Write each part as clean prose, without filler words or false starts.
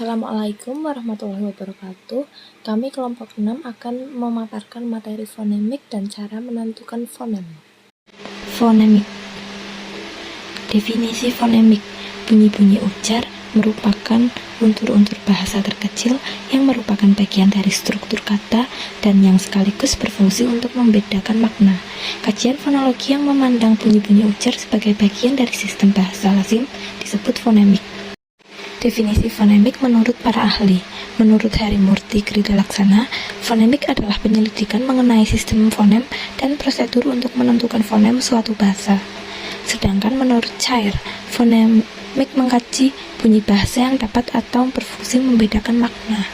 Assalamualaikum warahmatullahi wabarakatuh. Kami kelompok 6 akan memaparkan materi fonemik dan cara menentukan fonem. Fonemik. Definisi fonemik. Bunyi-bunyi ujar merupakan unsur-unsur bahasa terkecil yang merupakan bagian dari struktur kata dan yang sekaligus berfungsi untuk membedakan makna. Kajian fonologi yang memandang bunyi-bunyi ujar sebagai bagian dari sistem bahasa lazim disebut fonemik. Definisi fonemik menurut para ahli. Menurut Harimurti Kridalaksana, fonemik adalah penyelidikan mengenai sistem fonem dan prosedur untuk menentukan fonem suatu bahasa. Sedangkan menurut Chayre, fonemik mengkaji bunyi bahasa yang dapat atau berfungsi membedakan makna.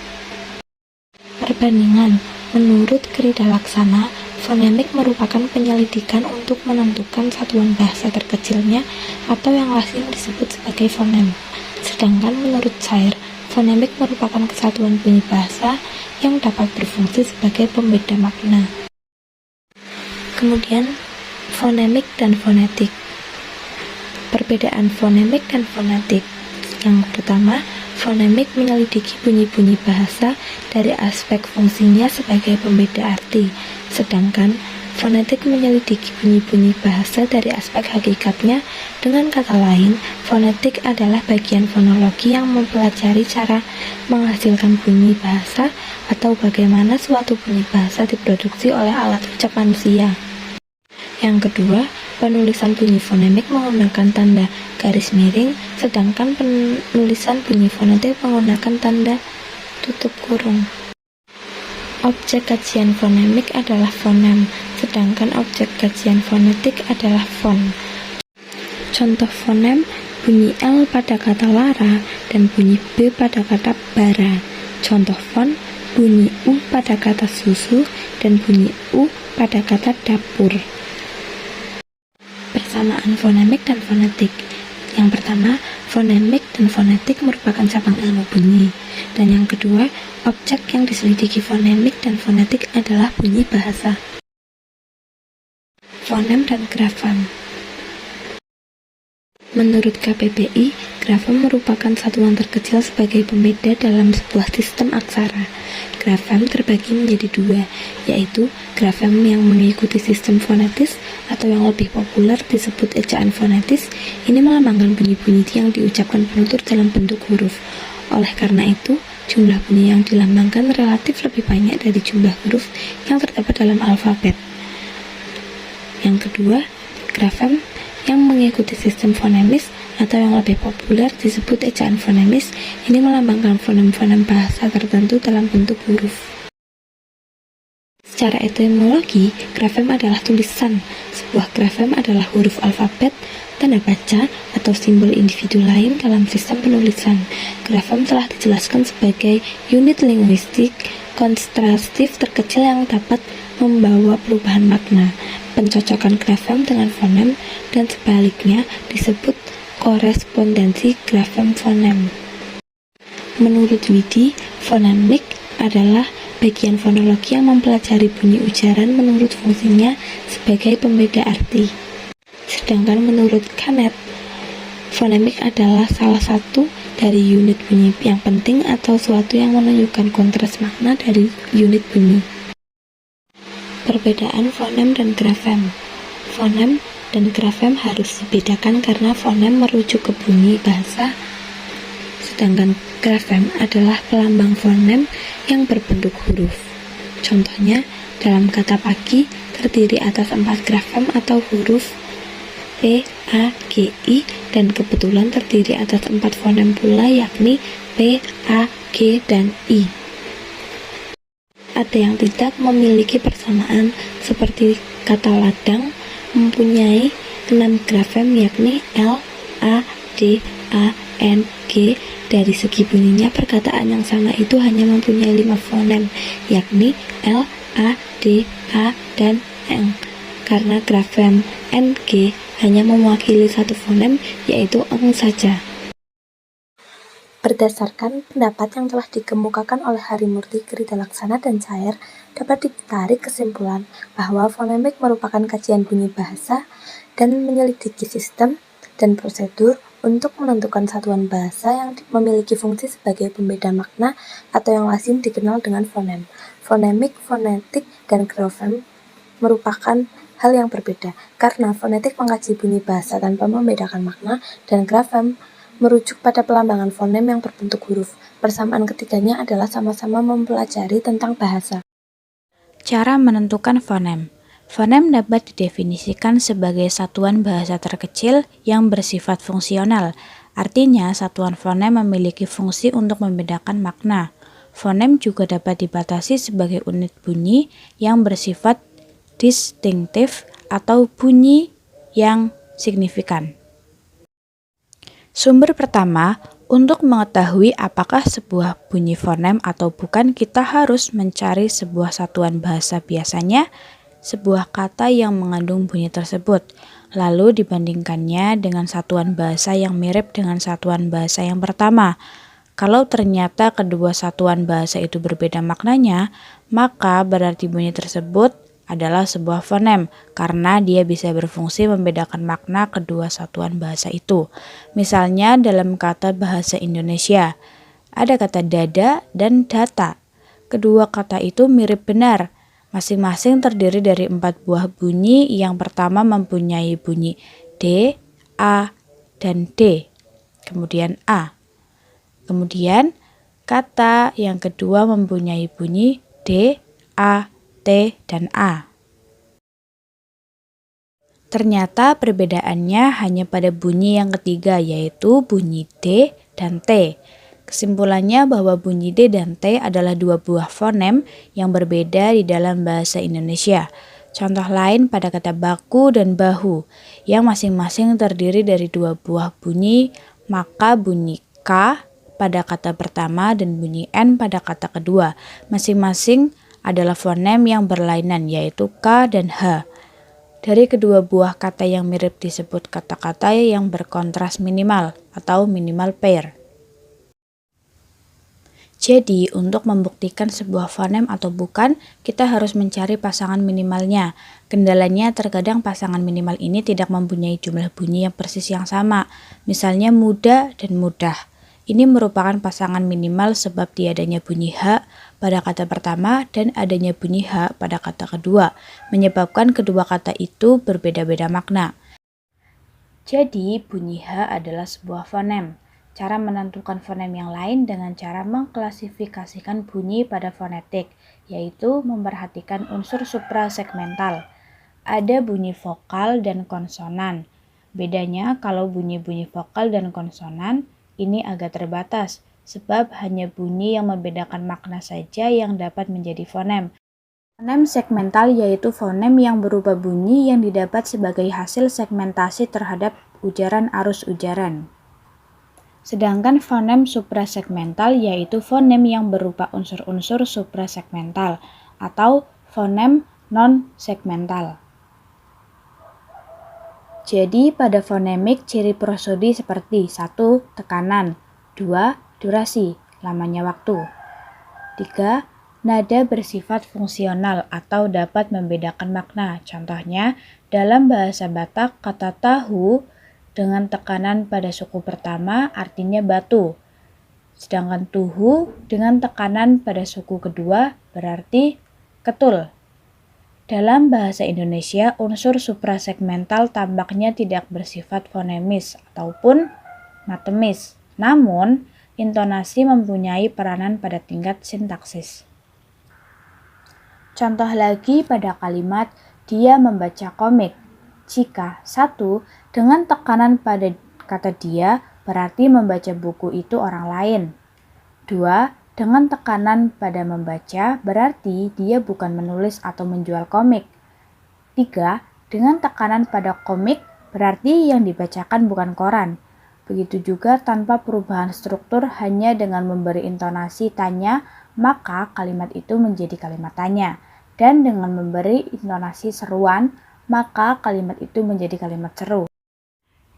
Perbandingan. Menurut Kridalaksana, fonemik merupakan penyelidikan untuk menentukan satuan bahasa terkecilnya atau yang lazim disebut sebagai fonem. Sedangkan menurut Chayre, fonemik merupakan kesatuan bunyi bahasa yang dapat berfungsi sebagai pembeda makna. Kemudian, fonemik dan fonetik. Perbedaan fonemik dan fonetik. Yang pertama, fonemik menyelidiki bunyi-bunyi bahasa dari aspek fungsinya sebagai pembeda arti, sedangkan fonetik menyelidiki bunyi-bunyi bahasa dari aspek hakikatnya. Dengan kata lain, fonetik adalah bagian fonologi yang mempelajari cara menghasilkan bunyi bahasa atau bagaimana suatu bunyi bahasa diproduksi oleh alat ucap manusia. Yang kedua, penulisan bunyi fonemik menggunakan tanda garis miring, sedangkan penulisan bunyi fonetik menggunakan tanda tutup kurung. Objek kajian fonemik adalah fonem, sedangkan objek kajian fonetik adalah fon. Contoh fonem, bunyi L pada kata Lara dan bunyi B pada kata bara. Contoh fon, bunyi U pada kata susu dan bunyi U pada kata dapur. Persamaan fonemik dan fonetik. Yang pertama, fonemik dan fonetik merupakan cabang ilmu bunyi. Dan yang kedua, objek yang diselidiki fonemik dan fonetik adalah bunyi bahasa. Fonem dan grafem. Menurut KPPI, grafem merupakan satuan terkecil sebagai pembeda dalam sebuah sistem aksara. Grafem terbagi menjadi dua, yaitu grafem yang mengikuti sistem fonetis atau yang lebih populer disebut ejaan fonetis. Ini melambangkan bunyi-bunyi yang diucapkan penutur dalam bentuk huruf. Oleh karena itu, jumlah bunyi yang dilambangkan relatif lebih banyak dari jumlah huruf yang terdapat dalam alfabet. Yang kedua, grafem yang mengikuti sistem fonemis atau yang lebih populer disebut ejaan fonemis. Ini melambangkan fonem-fonem bahasa tertentu dalam bentuk huruf. Secara etimologi, grafem adalah tulisan. Sebuah grafem adalah huruf alfabet, tanda baca, atau simbol individu lain dalam sistem penulisan. Grafem telah dijelaskan sebagai unit linguistik kontrastif terkecil yang dapat membawa perubahan makna. Pencocokan grafem dengan fonem dan sebaliknya disebut korespondensi grafem-fonem. Menurut Widi, fonemik adalah bagian fonologi yang mempelajari bunyi ujaran menurut fungsinya sebagai pembeda arti. Sedangkan menurut Kenneth, fonemik adalah salah satu dari unit bunyi yang penting atau suatu yang menunjukkan kontras makna dari unit bunyi. Perbedaan fonem dan grafem. Fonem dan grafem harus dibedakan karena fonem merujuk ke bunyi bahasa, sedangkan grafem adalah pelambang fonem yang berbentuk huruf. Contohnya, dalam kata pagi terdiri atas 4 grafem atau huruf P, A, G, I, dan kebetulan terdiri atas 4 fonem pula, yakni P, A, G, dan I. Ada yang tidak memiliki persamaan, seperti kata ladang mempunyai 6 grafem, yakni L, A, D, A, N, G. Dari segi bunyinya, perkataan yang sama itu hanya mempunyai 5 fonem, yakni L, A, D, A, dan N. Karena grafem N, G hanya mewakili satu fonem, yaitu eng saja. Berdasarkan pendapat yang telah dikemukakan oleh Harimurti Kridalaksana dan Chayre, dapat ditarik kesimpulan bahwa fonemik merupakan kajian bunyi bahasa dan menyelidiki sistem dan prosedur untuk menentukan satuan bahasa yang memiliki fungsi sebagai pembeda makna atau yang lazim dikenal dengan fonem. Fonemik, fonetik, dan grafem merupakan hal yang berbeda, karena fonetik mengkaji bunyi bahasa tanpa membedakan makna, dan grafem merujuk pada pelambangan fonem yang berbentuk huruf. Persamaan ketiganya adalah sama-sama mempelajari tentang bahasa. Cara menentukan fonem. Fonem dapat didefinisikan sebagai satuan bahasa terkecil yang bersifat fungsional. Artinya, satuan fonem memiliki fungsi untuk membedakan makna. Fonem juga dapat dibatasi sebagai unit bunyi yang bersifat distinktif atau bunyi yang signifikan. Sumber pertama, untuk mengetahui apakah sebuah bunyi fonem atau bukan, kita harus mencari sebuah satuan bahasa, biasanya sebuah kata yang mengandung bunyi tersebut, lalu dibandingkannya dengan satuan bahasa yang mirip dengan satuan bahasa yang pertama. Kalau ternyata kedua satuan bahasa itu berbeda maknanya, maka berarti bunyi tersebut adalah sebuah fonem, karena dia bisa berfungsi membedakan makna kedua satuan bahasa itu. Misalnya dalam kata bahasa Indonesia, ada kata dada dan data. Kedua kata itu mirip benar, masing-masing terdiri dari 4 buah bunyi. Yang pertama mempunyai bunyi D, A, dan D, kemudian A. Kemudian kata yang kedua mempunyai bunyi D, A, T, dan A. Ternyata perbedaannya hanya pada bunyi yang ketiga, yaitu bunyi D dan T. Kesimpulannya bahwa bunyi D dan T adalah dua buah fonem yang berbeda di dalam bahasa Indonesia. Contoh lain pada kata baku dan bahu, yang masing-masing terdiri dari dua buah bunyi, maka bunyi K pada kata pertama dan bunyi N pada kata kedua, masing-masing adalah fonem yang berlainan, yaitu K dan H. Dari kedua buah kata yang mirip disebut kata-kata yang berkontras minimal atau minimal pair. Jadi, untuk membuktikan sebuah fonem atau bukan, kita harus mencari pasangan minimalnya. Kendalanya terkadang pasangan minimal ini tidak mempunyai jumlah bunyi yang persis yang sama, misalnya muda dan mudah. Ini merupakan pasangan minimal sebab tiadanya bunyi H pada kata pertama dan adanya bunyi H pada kata kedua, menyebabkan kedua kata itu berbeda-beda makna. Jadi, bunyi H adalah sebuah fonem. Cara menentukan fonem yang lain dengan cara mengklasifikasikan bunyi pada fonetik, yaitu memperhatikan unsur suprasegmental. Ada bunyi vokal dan konsonan. Bedanya kalau bunyi-bunyi vokal dan konsonan ini agak terbatas, sebab hanya bunyi yang membedakan makna saja yang dapat menjadi fonem. Fonem segmental yaitu fonem yang berupa bunyi yang didapat sebagai hasil segmentasi terhadap ujaran arus ujaran. Sedangkan fonem suprasegmental yaitu fonem yang berupa unsur-unsur suprasegmental atau fonem non-segmental. Jadi pada fonemik ciri prosodi seperti 1. Tekanan, 2. Durasi, lamanya waktu, 3. Nada bersifat fungsional atau dapat membedakan makna. Contohnya, dalam bahasa Batak, kata tahu dengan tekanan pada suku pertama artinya batu. Sedangkan tuhu dengan tekanan pada suku kedua berarti ketul. Dalam bahasa Indonesia, unsur suprasegmental tampaknya tidak bersifat fonemis ataupun matemis. Namun, intonasi mempunyai peranan pada tingkat sintaksis. Contoh lagi pada kalimat, dia membaca komik. Jika 1. Dengan tekanan pada kata dia, berarti membaca buku itu orang lain. 2. Dengan tekanan pada membaca, berarti dia bukan menulis atau menjual komik. 3. Dengan tekanan pada komik, berarti yang dibacakan bukan koran. Begitu juga tanpa perubahan struktur, hanya dengan memberi intonasi tanya, maka kalimat itu menjadi kalimat tanya. Dan dengan memberi intonasi seruan, maka kalimat itu menjadi kalimat seru.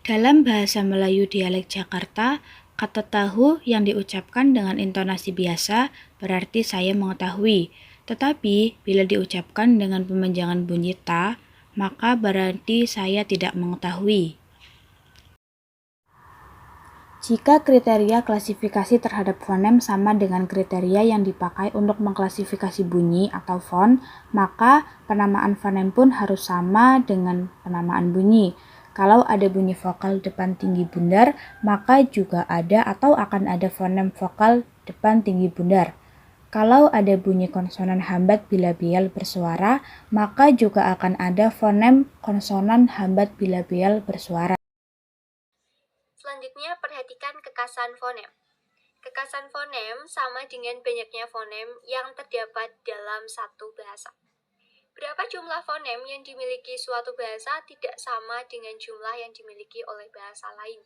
Dalam bahasa Melayu dialek Jakarta, kata tahu yang diucapkan dengan intonasi biasa berarti saya mengetahui. Tetapi bila diucapkan dengan pemanjangan bunyi ta, maka berarti saya tidak mengetahui. Jika kriteria klasifikasi terhadap fonem sama dengan kriteria yang dipakai untuk mengklasifikasi bunyi atau font, maka penamaan fonem pun harus sama dengan penamaan bunyi. Kalau ada bunyi vokal depan tinggi bundar, maka juga ada atau akan ada fonem vokal depan tinggi bundar. Kalau ada bunyi konsonan hambat bilabial bersuara, maka juga akan ada fonem konsonan hambat bilabial bersuara. Selanjutnya, perhatikan kekasan fonem. Kekasan fonem sama dengan banyaknya fonem yang terdapat dalam satu bahasa. Berapa jumlah fonem yang dimiliki suatu bahasa tidak sama dengan jumlah yang dimiliki oleh bahasa lain.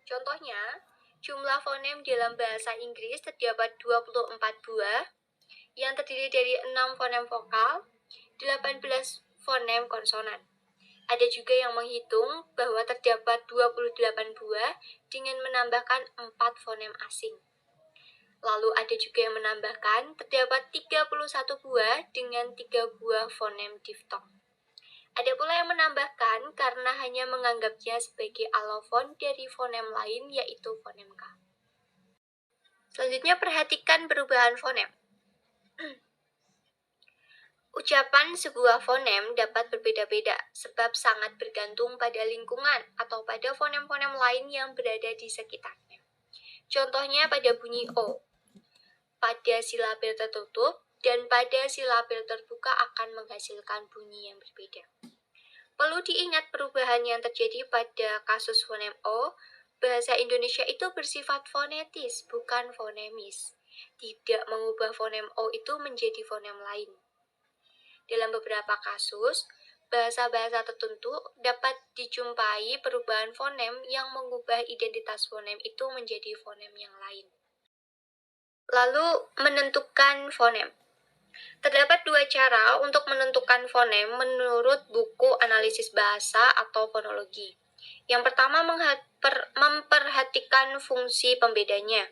Contohnya, jumlah fonem dalam bahasa Inggris terdapat 24 buah yang terdiri dari 6 fonem vokal, 18 fonem konsonan. Ada juga yang menghitung bahwa terdapat 28 buah dengan menambahkan 4 fonem asing. Lalu ada juga yang menambahkan terdapat 31 buah dengan 3 buah fonem diftong. Ada pula yang menambahkan karena hanya menganggapnya sebagai alofon dari fonem lain yaitu fonem K. Selanjutnya perhatikan perubahan fonem. Ucapan sebuah fonem dapat berbeda-beda sebab sangat bergantung pada lingkungan atau pada fonem-fonem lain yang berada di sekitarnya. Contohnya pada bunyi O. Pada silabil tertutup dan pada silabil terbuka akan menghasilkan bunyi yang berbeda. Perlu diingat perubahan yang terjadi pada kasus fonem O. Bahasa Indonesia itu bersifat fonetis, bukan fonemis. Tidak mengubah fonem O itu menjadi fonem lain. Dalam beberapa kasus, bahasa-bahasa tertentu dapat dijumpai perubahan fonem yang mengubah identitas fonem itu menjadi fonem yang lain. Lalu, menentukan fonem. Terdapat dua cara untuk menentukan fonem menurut buku analisis bahasa atau fonologi. Yang pertama, memperhatikan fungsi pembedanya.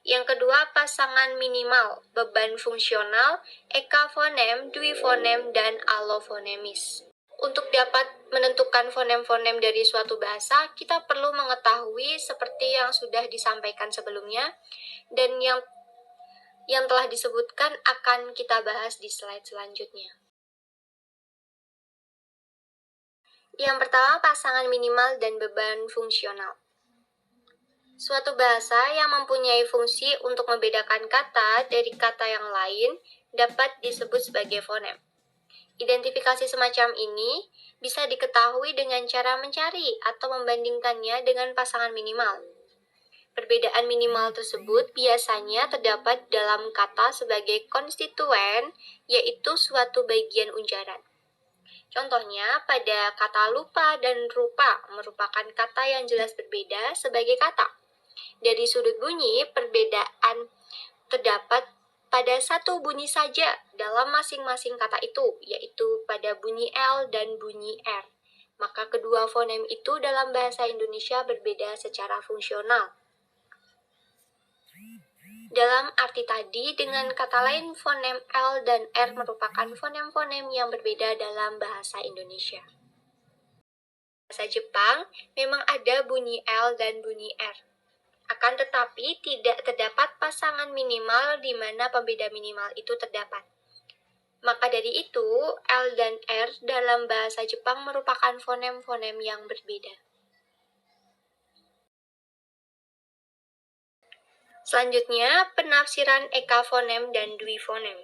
Yang kedua, pasangan minimal, beban fungsional, ekafonem, duifonem, dan alofonemis. Untuk dapat menentukan fonem-fonem dari suatu bahasa, kita perlu mengetahui seperti yang sudah disampaikan sebelumnya, dan yang telah disebutkan akan kita bahas di slide selanjutnya. Yang pertama, pasangan minimal dan beban fungsional. Suatu bahasa yang mempunyai fungsi untuk membedakan kata dari kata yang lain dapat disebut sebagai fonem. Identifikasi semacam ini bisa diketahui dengan cara mencari atau membandingkannya dengan pasangan minimal. Perbedaan minimal tersebut biasanya terdapat dalam kata sebagai konstituen, yaitu suatu bagian ujaran. Contohnya, pada kata lupa dan rupa merupakan kata yang jelas berbeda sebagai kata. Dari sudut bunyi, perbedaan terdapat pada satu bunyi saja dalam masing-masing kata itu, yaitu pada bunyi L dan bunyi R. Maka kedua fonem itu dalam bahasa Indonesia berbeda secara fungsional. Dalam arti tadi, dengan kata lain, fonem L dan R merupakan fonem-fonem yang berbeda dalam bahasa Indonesia. Bahasa Jepang memang ada bunyi L dan bunyi R. Akan tetapi, tidak terdapat pasangan minimal di mana pembeda minimal itu terdapat. Maka dari itu, L dan R dalam bahasa Jepang merupakan fonem-fonem yang berbeda. Selanjutnya, penafsiran ekafonem dan duifonem.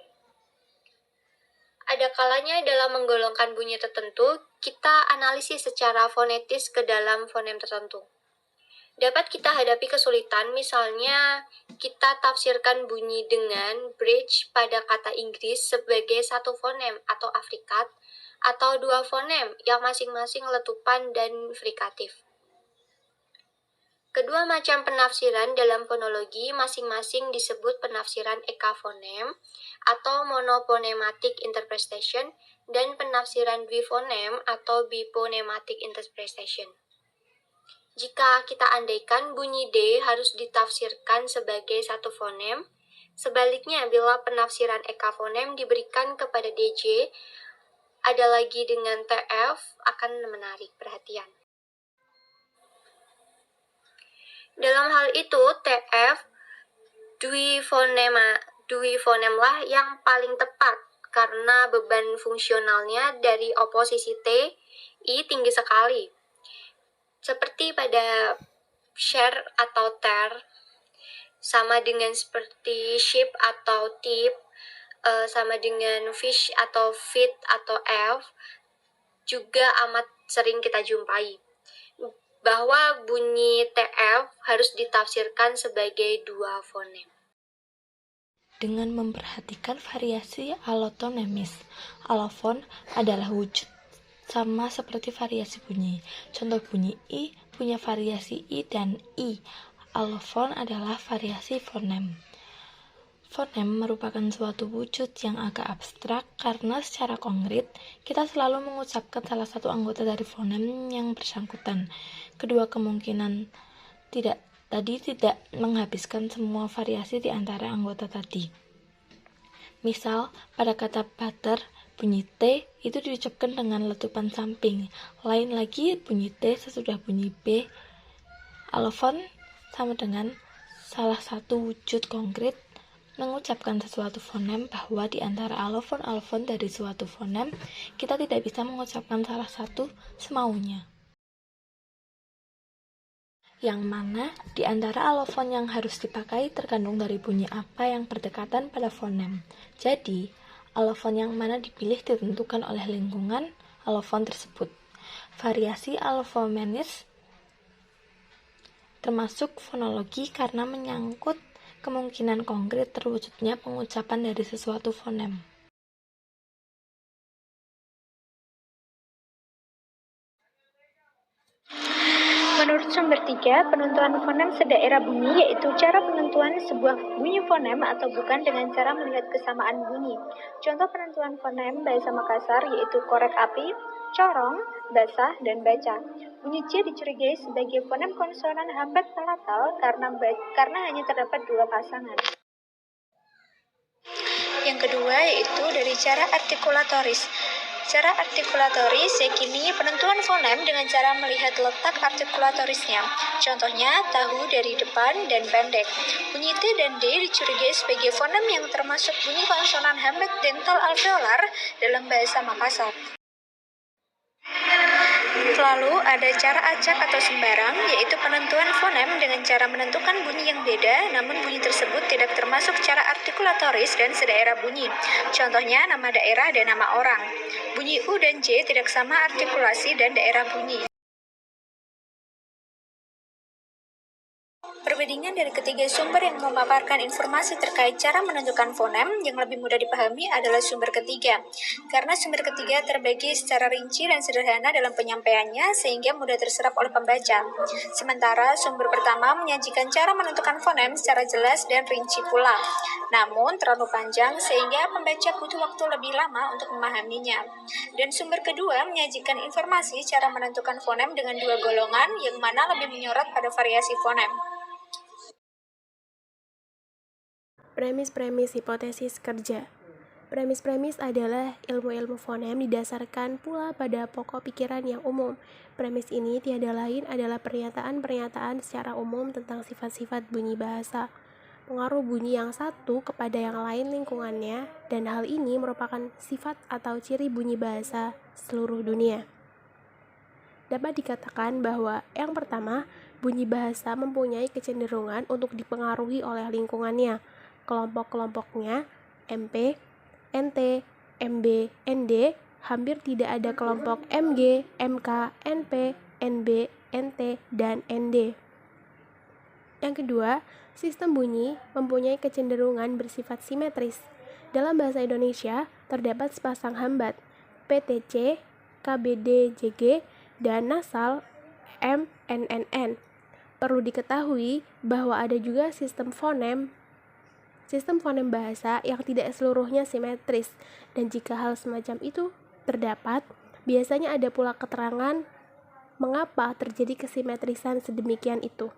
Ada kalanya dalam menggolongkan bunyi tertentu, kita analisis secara fonetis ke dalam fonem tertentu. Dapat kita hadapi kesulitan, misalnya kita tafsirkan bunyi dengan bridge pada kata Inggris sebagai satu fonem atau afrikat, atau dua fonem yang masing-masing letupan dan frikatif. Kedua macam penafsiran dalam fonologi masing-masing disebut penafsiran ekafonem atau monophonematic interpretation dan penafsiran bifonem atau biphonematic interpretation. Jika kita andaikan bunyi D harus ditafsirkan sebagai satu fonem, sebaliknya bila penafsiran ekafonem diberikan kepada DJ, ada lagi dengan TF akan menarik perhatian. Dalam hal itu, TF duifonemlah yang paling tepat karena beban fungsionalnya dari oposisi T, I tinggi sekali. Seperti pada share atau ter, sama dengan seperti ship atau tip, sama dengan fish atau fit atau F, juga amat sering kita jumpai. Bahwa bunyi TF harus ditafsirkan sebagai dua fonem. Dengan memperhatikan variasi allotonemis, allofon adalah wujud sama seperti variasi bunyi. Contoh bunyi I punya variasi I dan I. Allofon adalah variasi fonem. Fonem merupakan suatu wujud yang agak abstrak karena secara konkret kita selalu mengucapkan salah satu anggota dari fonem yang bersangkutan. Kedua kemungkinan tidak menghabiskan semua variasi di antara anggota tadi. Misal, pada kata butter, bunyi T itu diucapkan dengan letupan samping. Lain lagi bunyi T sesudah bunyi B. Allofon sama dengan salah satu wujud konkret mengucapkan sesuatu fonem, bahwa di antara allofon dari suatu fonem, kita tidak bisa mengucapkan salah satu semaunya. Yang mana di antara allofon yang harus dipakai tergantung dari bunyi apa yang berdekatan pada fonem. Jadi, allofon yang mana dipilih ditentukan oleh lingkungan allofon tersebut. Variasi allofonemis termasuk fonologi karena menyangkut kemungkinan konkret terwujudnya pengucapan dari sesuatu fonem. Menurut sumber 3, penentuan fonem sedaerah bunyi yaitu cara penentuan sebuah bunyi fonem atau bukan dengan cara melihat kesamaan bunyi. Contoh penentuan fonem bahasa Makassar yaitu korek api, corong, basah, dan baca. Bunyi C dicurigai sebagai fonem konsonan hambat palatal karena hanya terdapat dua pasangan. Yang kedua yaitu dari cara artikulatoris. Cara artikulatoris yakini penentuan fonem dengan cara melihat letak artikulatorisnya. Contohnya, tahu dari depan dan pendek. Bunyi T dan D dicurigai sebagai fonem yang termasuk bunyi konsonan hambat dental alveolar dalam bahasa Makassar. Lalu ada cara acak atau sembarang, yaitu penentuan fonem dengan cara menentukan bunyi yang beda, namun bunyi tersebut tidak termasuk cara artikulatoris dan sedaerah bunyi. Contohnya nama daerah dan nama orang. Bunyi U dan J tidak sama artikulasi dan daerah bunyi. Perbandingan dari ketiga sumber yang memaparkan informasi terkait cara menentukan fonem yang lebih mudah dipahami adalah sumber ketiga. Karena sumber ketiga terbagi secara rinci dan sederhana dalam penyampaiannya sehingga mudah terserap oleh pembaca. Sementara sumber pertama menyajikan cara menentukan fonem secara jelas dan rinci pula. Namun terlalu panjang sehingga pembaca butuh waktu lebih lama untuk memahaminya. Dan sumber kedua menyajikan informasi cara menentukan fonem dengan dua golongan yang mana lebih menyorot pada variasi fonem. Premis-premis hipotesis kerja. Premis-premis adalah ilmu-ilmu fonem didasarkan pula pada pokok pikiran yang umum. Premis ini tiada lain adalah pernyataan-pernyataan secara umum tentang sifat-sifat bunyi bahasa, pengaruh bunyi yang satu kepada yang lain lingkungannya, dan hal ini merupakan sifat atau ciri bunyi bahasa seluruh dunia. Dapat dikatakan bahwa yang pertama, bunyi bahasa mempunyai kecenderungan untuk dipengaruhi oleh lingkungannya. Kelompok-kelompoknya MP, NT, MB, ND, hampir tidak ada kelompok MG, MK, NP, NB, NT, dan ND. Yang kedua, sistem bunyi mempunyai kecenderungan bersifat simetris. Dalam bahasa Indonesia, terdapat sepasang hambat, PTC, KBD-JG, dan nasal MNNN. Perlu diketahui bahwa ada juga sistem fonem bahasa yang tidak seluruhnya simetris, dan jika hal semacam itu terdapat, biasanya ada pula keterangan mengapa terjadi kesimetrisan sedemikian itu.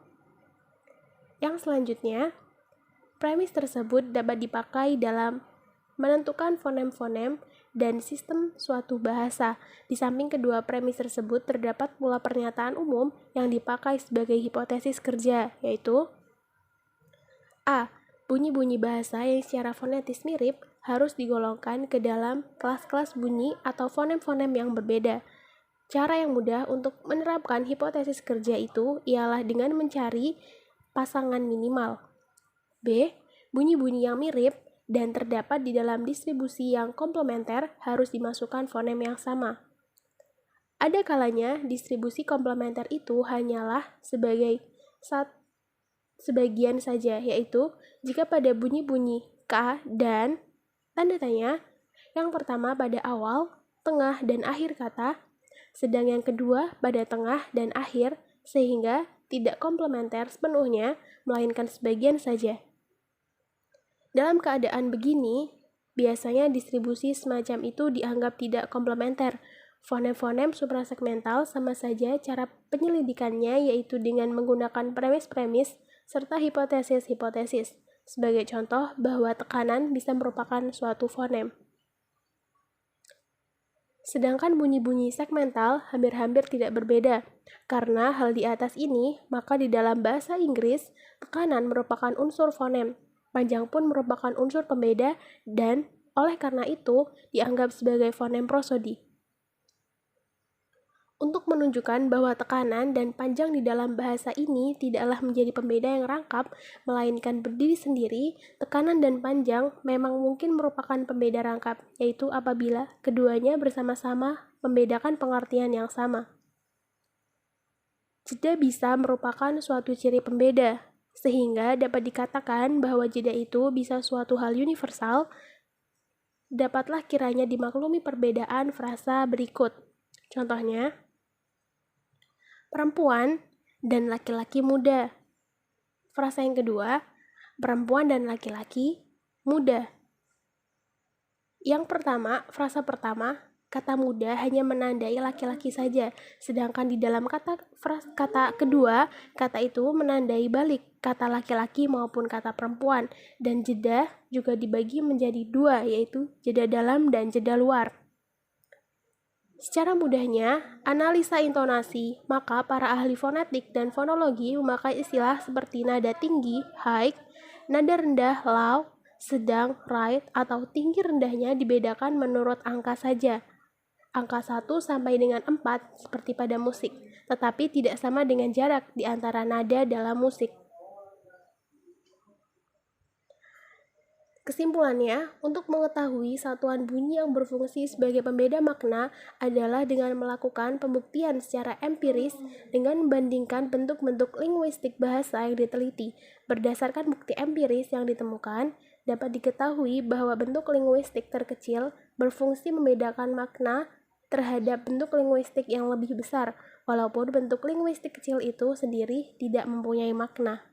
Yang selanjutnya, premis tersebut dapat dipakai dalam menentukan fonem-fonem dan sistem suatu bahasa. Di samping kedua premis tersebut terdapat pula pernyataan umum yang dipakai sebagai hipotesis kerja, yaitu A. Bunyi-bunyi bahasa yang secara fonetis mirip harus digolongkan ke dalam kelas-kelas bunyi atau fonem-fonem yang berbeda. Cara yang mudah untuk menerapkan hipotesis kerja itu ialah dengan mencari pasangan minimal. B. Bunyi-bunyi yang mirip dan terdapat di dalam distribusi yang komplementer harus dimasukkan fonem yang sama. Ada kalanya distribusi komplementer itu hanyalah sebagian saja, yaitu jika pada bunyi-bunyi K dan tanda tanya yang pertama pada awal, tengah, dan akhir kata, sedang yang kedua pada tengah dan akhir, sehingga tidak komplementer sepenuhnya, melainkan sebagian saja. Dalam keadaan begini, biasanya distribusi semacam itu dianggap tidak komplementer. Fonem-fonem suprasegmental sama saja cara penyelidikannya, yaitu dengan menggunakan premis-premis serta hipotesis-hipotesis. Sebagai contoh, bahwa tekanan bisa merupakan suatu fonem. Sedangkan bunyi-bunyi segmental hampir-hampir tidak berbeda. Karena hal di atas ini, maka di dalam bahasa Inggris, tekanan merupakan unsur fonem. Panjang pun merupakan unsur pembeda dan oleh karena itu dianggap sebagai fonem prosodi. Untuk menunjukkan bahwa tekanan dan panjang di dalam bahasa ini tidaklah menjadi pembeda yang rangkap, melainkan berdiri sendiri, tekanan dan panjang memang mungkin merupakan pembeda rangkap, yaitu apabila keduanya bersama-sama membedakan pengertian yang sama. Jeda bisa merupakan suatu ciri pembeda, sehingga dapat dikatakan bahwa jeda itu bisa suatu hal universal, dapatlah kiranya dimaklumi perbedaan frasa berikut. Contohnya, perempuan dan laki-laki muda. Frasa yang kedua, perempuan dan laki-laki muda. Yang pertama, frasa pertama, kata muda hanya menandai laki-laki saja, sedangkan di dalam kata kedua, kata itu menandai balik kata laki-laki maupun kata perempuan, dan jeda juga dibagi menjadi dua, yaitu jeda dalam dan jeda luar. Secara mudahnya, analisa intonasi, maka para ahli fonetik dan fonologi memakai istilah seperti nada tinggi, high, nada rendah, low, sedang, right, atau tinggi rendahnya dibedakan menurut angka saja. Angka 1 sampai dengan 4 seperti pada musik, tetapi tidak sama dengan jarak di antara nada dalam musik. Kesimpulannya, untuk mengetahui satuan bunyi yang berfungsi sebagai pembeda makna adalah dengan melakukan pembuktian secara empiris dengan membandingkan bentuk-bentuk linguistik bahasa yang diteliti. Berdasarkan bukti empiris yang ditemukan, dapat diketahui bahwa bentuk linguistik terkecil berfungsi membedakan makna terhadap bentuk linguistik yang lebih besar, walaupun bentuk linguistik kecil itu sendiri tidak mempunyai makna.